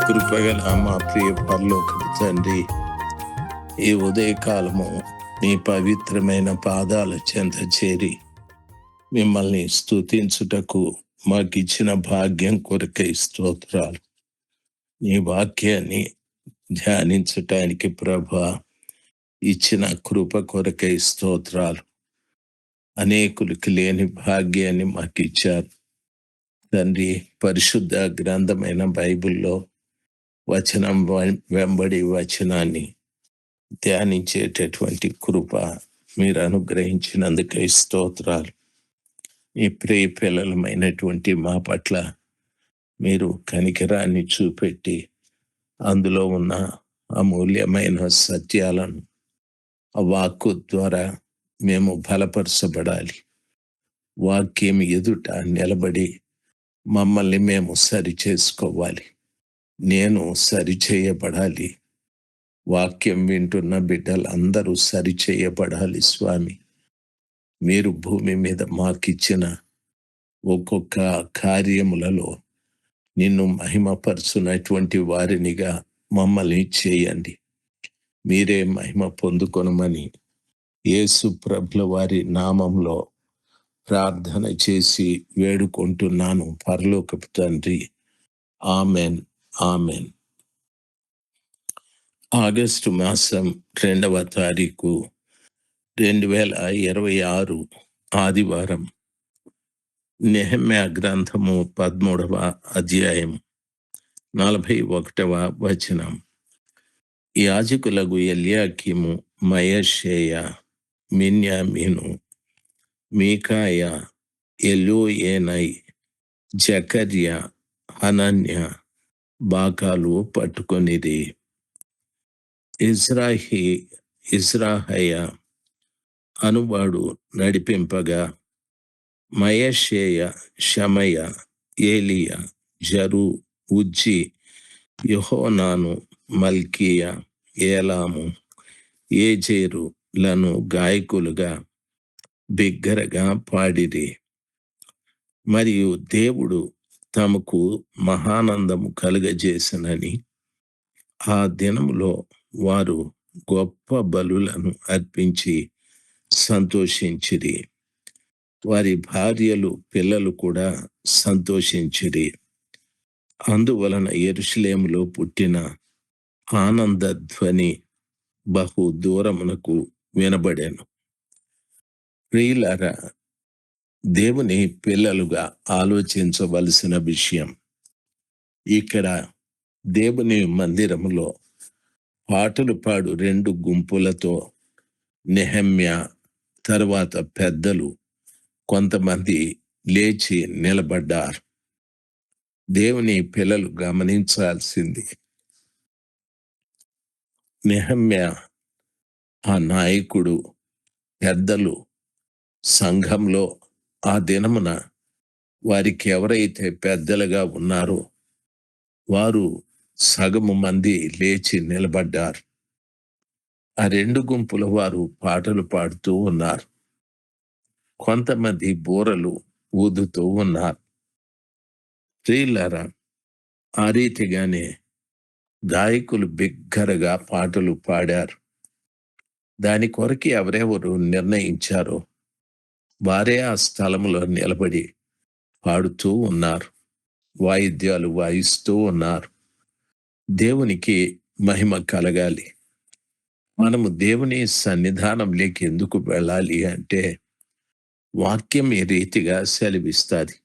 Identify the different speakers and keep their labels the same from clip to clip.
Speaker 1: కృపగల మా ప్రియ పరలోకపు తండ్రి, ఈ ఉదయకాలము మీ పవిత్రమైన పాదాల చెంత చేరి మిమ్మల్ని స్తుతించుటకు మాకిచ్చిన భాగ్యం కొరకై స్తోత్రాలు. నీ వాక్యాన్ని ధ్యానించటానికి ప్రభా ఇచ్చిన కృప కొరకై స్తోత్రాలు. అనేకులకి లేని భాగ్యాన్ని మాకిచ్చారు తండ్రి. పరిశుద్ధ గ్రంథమైన బైబిల్లో వచనం వెంబడి వచనాన్ని ధ్యానించేటటువంటి కృప మీరు అనుగ్రహించినందుకై స్తోత్రాలు. ఈ ప్రియ పిల్లలమైనటువంటి మా పట్ల మీరు కనికరాన్ని చూపెట్టి అందులో ఉన్న అమూల్యమైన సత్యాలను ఆ వాక్కు ద్వారా మేము బలపరచబడాలి. వాక్యం ఎదుట నిలబడి మమ్మల్ని మేము సరిచేసుకోవాలి. నేను సరిచేయబడాలి. వాక్యం వింటున్న బిడ్డలందరూ సరిచేయబడాలి. స్వామి, మీరు భూమి మీద మాకిచ్చిన ఒక్కొక్క కార్యములలో నిన్ను మహిమపరచునటువంటి వారినిగా మమ్మల్ని చేయండి. మీరే మహిమ పొందుకొనమని యేసు ప్రభుల వారి నామంలో ప్రార్థన చేసి వేడుకుంటున్నాను పరలోకపు తండ్రి. Amen, amen. ఆగస్టు మాసం 2వ తారీఖు 2026 ఆదివారం. నెహెమ్యా గ్రంథము 13వ అధ్యాయం 41వ వచనం. యాజకులకు ఎల్యాకీము, మయషేయ, మిన్యామీను, మీకాయ, ఎలోయేనై, జకర్య, హనన్య బాకాలు పట్టుకొనిది. ఇజ్రాహయ అనువాడు నడిపింపగా మయషేయ, షమయ, ఏలియ, జరు, ఉజ్జి, యెహోనాను, మల్కీయ, ఏలాము, ఏజేరులను గాయకులుగా బిగ్గరగా పాడిరి. మరియు దేవుడు తమకు మహానందము కలుగజేసనని ఆ దినములో వారు గొప్ప బలులను అర్పించి సంతోషించిరి. వారి భార్యలు, పిల్లలు కూడా సంతోషించిరి. అందువలన యెరూషలేములో పుట్టిన ఆనంద ధ్వని బహు దూరమునకు వినబడెను. ప్రియులారా, దేవుని పిల్లలుగా ఆలోచించవలసిన విషయం, ఇక్కడ దేవుని మందిరములో పాటలు పాడు 2 గుంపులతో నెహెమ్యా తరువాత పెద్దలు కొంతమంది లేచి నిలబడ్డారు. దేవుని పిల్లలు గమనించాల్సింది, నెహెమ్యా ఆ నాయకుడు, పెద్దలు సంఘంలో ఆ దినమున వారికి ఎవరైతే పెద్దలుగా ఉన్నారో వారు సగము మంది లేచి నిలబడ్డారు. ఆ 2 గుంపుల వారు పాటలు పాడుతూ ఉన్నారు. కొంతమంది బూరలు ఊదుతూ ఉన్నారు. ప్రియులారా, ఆ రీతిగానే గాయకులు బిగ్గరగా పాటలు పాడారు. దాని కొరకు ఎవరెవరు నిర్ణయించారో వారే ఆ స్థలంలో నిలబడి పాడుతూ ఉన్నారు. వాయిద్యాలు వాయిస్తూ ఉన్నారు. దేవునికి మహిమ కలగాలి. మనము దేవుని సన్నిధానంలోకి ఎందుకు వెళ్ళాలి అంటే వాక్యం ఈ రీతిగా సెలవిస్తుంది.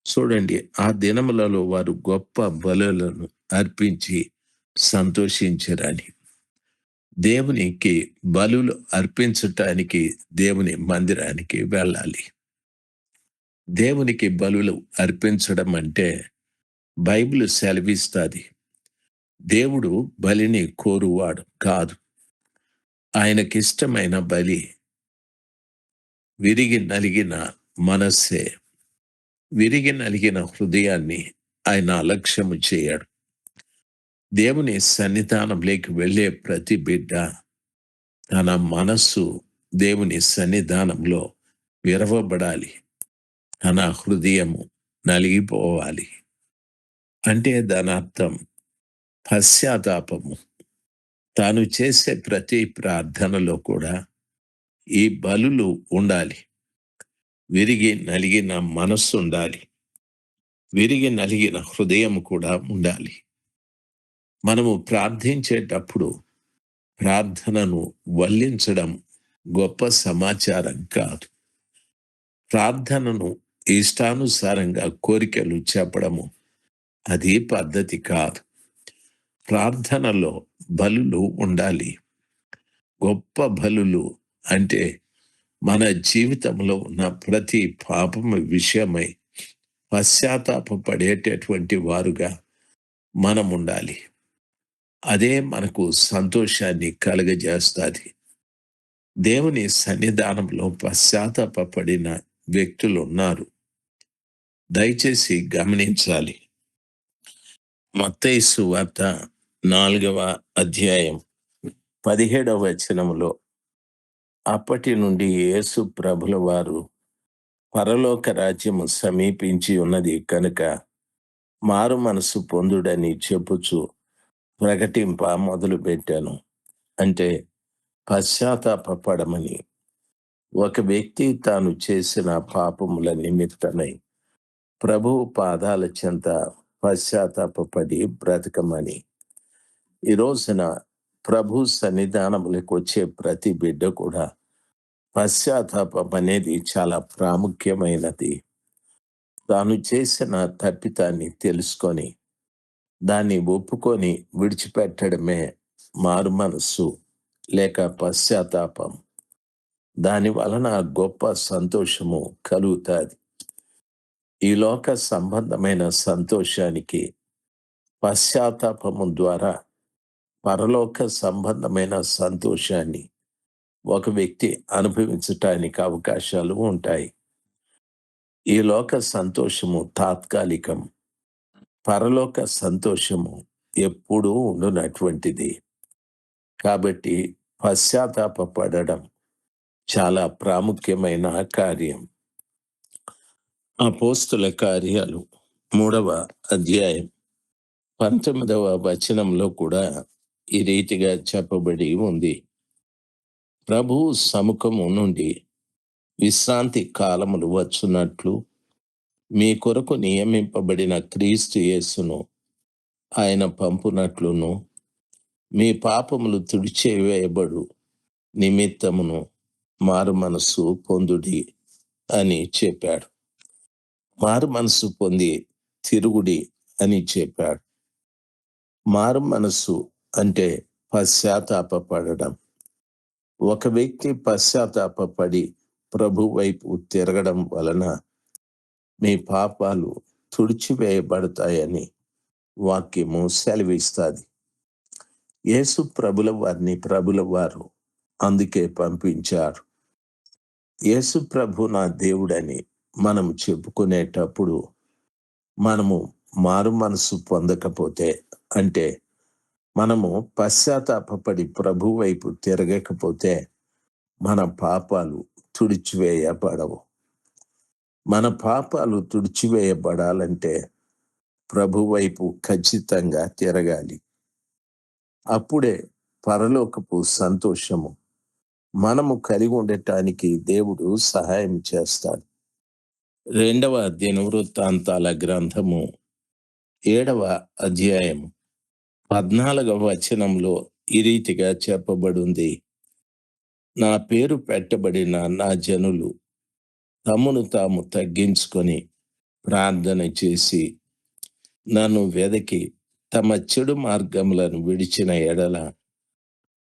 Speaker 1: చూడండి, ఆ దినములలో వారు గొప్ప బలులను అర్పించి సంతోషించరని. దేవునికి బలులు అర్పించటానికి దేవుని మందిరానికి వెళ్ళాలి. దేవునికి బలులు అర్పించడం అంటే బైబిల్ సెలవిస్తుంది, దేవుడు బలిని కోరువాడు కాదు. ఆయనకిష్టమైన బలి విరిగి నలిగిన మనస్సే. విరిగి నలిగిన హృదయాన్ని ఆయన అలక్ష్యము చేయడు. దేవుని సన్నిధానంలోకి వెళ్ళే ప్రతి బిడ్డ తన మనస్సు దేవుని సన్నిధానంలో విరవబడాలి. తన హృదయము నలిగిపోవాలి. అంటే దాని అర్థం పశ్చాత్తాపము. తాను చేసే ప్రతి ప్రార్థనలో కూడా ఈ బలులు ఉండాలి. విరిగి నలిగిన మనస్సు ఉండాలి. విరిగి నలిగిన హృదయం కూడా ఉండాలి. మనము ప్రార్థించేటప్పుడు ప్రార్థనను వల్లించడం గొప్ప సమాచారం కాదు. ప్రార్థనను ఇష్టానుసారంగా కోరికలు చెప్పడము అది పద్ధతి కాదు. ప్రార్థనలో బలులు ఉండాలి. గొప్ప బలులు అంటే మన జీవితంలో ఉన్న ప్రతి పాపము విషయమై పశ్చాత్తాపపడేటటువంటి వారుగా మనం ఉండాలి. అదే మనకు సంతోషాన్ని కలుగజేస్తుంది. దేవుని సన్నిధానంలో పశ్చాత్తాపపడిన వ్యక్తులు ఉన్నారు. దయచేసి గమనించాలి. మత్తయి సువార్త 4వ అధ్యాయం 17వ వచనములో అప్పటి నుండి యేసు ప్రభుల వారు పరలోక రాజ్యము సమీపించి ఉన్నది కనుక మారు మనసు పొందుడని చెప్పుచు ప్రకటింప మొదలుపెట్టాను. అంటే పశ్చాత్తాపపడమని. ఒక వ్యక్తి తాను చేసిన పాపముల నిమిత్తమై ప్రభువు పాదాల చెంత పశ్చాత్తాపపడి బ్రతకమని. ఈ రోజున ప్రభు సన్నిధానములకు వచ్చే ప్రతి బిడ్డ కూడా పశ్చాత్తాపం అనేది చాలా ప్రాముఖ్యమైనది. తాను చేసిన తప్పితాన్ని తెలుసుకొని దాన్ని ఒప్పుకొని విడిచిపెట్టడమే మారు మనస్సు లేక పశ్చాత్తాపం. దాని వలన గొప్ప సంతోషము కలుగుతుంది. ఈ లోక సంబంధమైన సంతోషానికి పశ్చాత్తాపము ద్వారా పరలోక సంబంధమైన సంతోషాన్ని ఒక వ్యక్తి అనుభవించటానికి అవకాశాలు ఉంటాయి. ఈ లోక సంతోషము తాత్కాలికం. పరలోక సంతోషము ఎప్పుడూ ఉండునటువంటిది. కాబట్టి పశ్చాత్తాపపడడం చాలా ప్రాముఖ్యమైన కార్యం. అపోస్తుల కార్యాలు 3వ అధ్యాయం 19వ వచనంలో కూడా ఈ రీతిగా చెప్పబడి ఉంది. ప్రభు సముఖము నుండి విశ్రాంతి కాలములు వచ్చున్నట్లు మీ కొరకు నియమింపబడిన క్రీస్తు యేసును ఆయన పంపునట్లును మీ పాపములు తుడిచివేయబడు నిమిత్తమును మారు మనస్సు పొందుడి అని చెప్పాడు. మారు మనస్సు పొంది తిరుగుడి అని చెప్పాడు. మారు మనస్సు అంటే పశ్చాత్తాపపడడం. ఒక వ్యక్తి పశ్చాత్తాపపడి ప్రభు వైపు తిరగడం వలన మీ పాపాలు తుడిచివేయబడతాయని వాక్యము సెలవిస్తుంది. యేసు ప్రభుల వారు అందుకే పంపించారు. యేసు ప్రభు నా దేవుడని మనం చెప్పుకునేటప్పుడు మనము మారు మనసు పొందకపోతే, అంటే మనము పశ్చాత్తాపపడి ప్రభు వైపు తిరగకపోతే మన పాపాలు తుడిచివేయబడవు. మన పాపాలు తుడిచివేయబడాలంటే ప్రభు వైపు ఖచ్చితంగా తిరగాలి. అప్పుడే పరలోకపు సంతోషము మనము కలిగి ఉండటానికి దేవుడు సహాయం చేస్తాడు. 2వ దినవృత్తాంతాల గ్రంథము 7వ అధ్యాయం 14వ వచనంలో ఈ రీతిగా చెప్పబడింది. నా పేరు పెట్టబడిన నా జనులు తమను తాము తగ్గించుకొని ప్రార్థన చేసి నన్ను వెదకి తమ చెడు మార్గములను విడిచిన ఎడల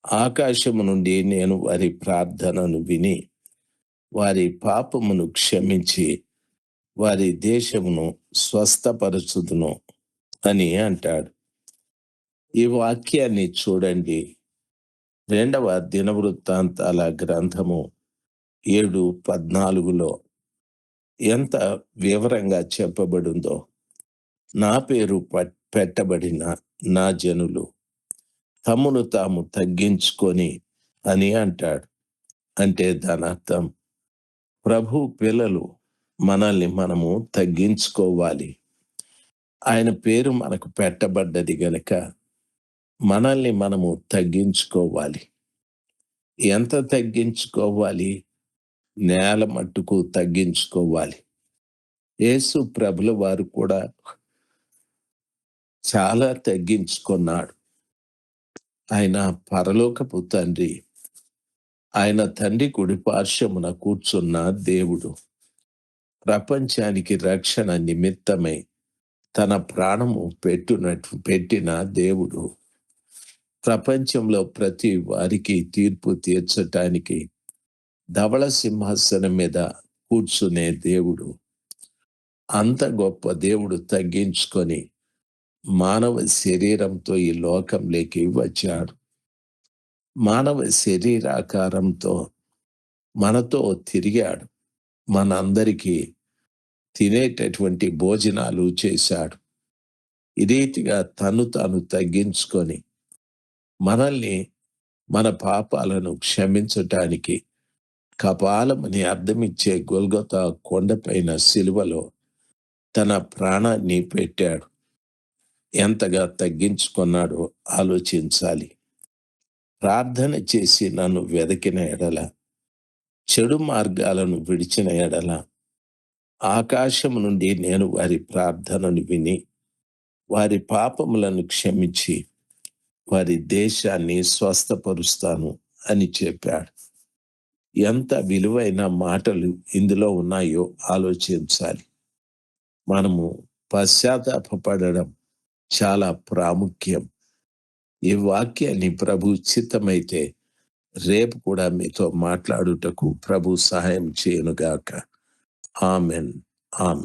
Speaker 1: ఆకాశము నుండి నేను వారి ప్రార్థనను విని వారి పాపమును క్షమించి వారి దేశమును స్వస్థపరచుదును అని అంటాడు. ఈ వాక్యాన్ని చూడండి. 2వ దినవృత్తాంతాల గ్రంథము 7:14లో ఎంత వివరంగా చెప్పబడిందో. నా పేరు పెట్టబడిన నా జనులు తమను తాము తగ్గించుకొని అని అంటాడు. అంటే దాని అర్థం ప్రభు పిల్లలు మనల్ని మనము తగ్గించుకోవాలి. ఆయన పేరు మనకు పెట్టబడ్డది గనక మనల్ని మనము తగ్గించుకోవాలి. ఎంత తగ్గించుకోవాలి? నేల మట్టుకు తగ్గించుకోవాలి. యేసు ప్రభుల వారు కూడా చాలా తగ్గించుకున్నాడు. ఆయన పరలోకపు తండ్రి. ఆయన తండ్రి కుడి పార్శ్వమున కూర్చున్న దేవుడు. ప్రపంచానికి రక్షణ నిమిత్తమై తన ప్రాణము పెట్టిన దేవుడు. ప్రపంచంలో ప్రతి వారికి తీర్పు తీర్చటానికి ధవళ సింహాసనం మీద కూర్చునే దేవుడు. అంత గొప్ప దేవుడు తగ్గించుకొని మానవ శరీరంతో ఈ లోకంలోకి వచ్చాడు. మానవ శరీరాకారంతో మనతో తిరిగాడు. మనందరికీ తినేటటువంటి భోజనాలు చేశాడు. ఈ రీతిగా తాను తగ్గించుకొని మనల్ని మన పాపాలను క్షమించటానికి కపాలమని అర్థమిచ్చే గొల్గొతా కొండపైన సిలువలో తన ప్రాణాన్ని పెట్టాడు. ఎంతగా తగ్గించుకున్నాడో ఆలోచించాలి. ప్రార్థన చేసి నన్ను వెదకిన ఎడల, చెడు మార్గాలను విడిచిన ఎడల, ఆకాశం నుండి నేను వారి ప్రార్థనను విని వారి పాపములను క్షమించి వారి దేశాన్ని స్వస్థపరుస్తాను అని చెప్పాడు. ఎంత విలువైన మాటలు ఇందులో ఉన్నాయో ఆలోచించాలి. మనము పశ్చాత్తాపపడడం చాలా ప్రాముఖ్యం. ఈ వాక్యాన్ని ప్రభు చిత్తమైతే రేపు కూడా మీతో మాట్లాడుటకు ప్రభు సహాయం చేయనుగాక. ఆమెన్. ఆమెన్.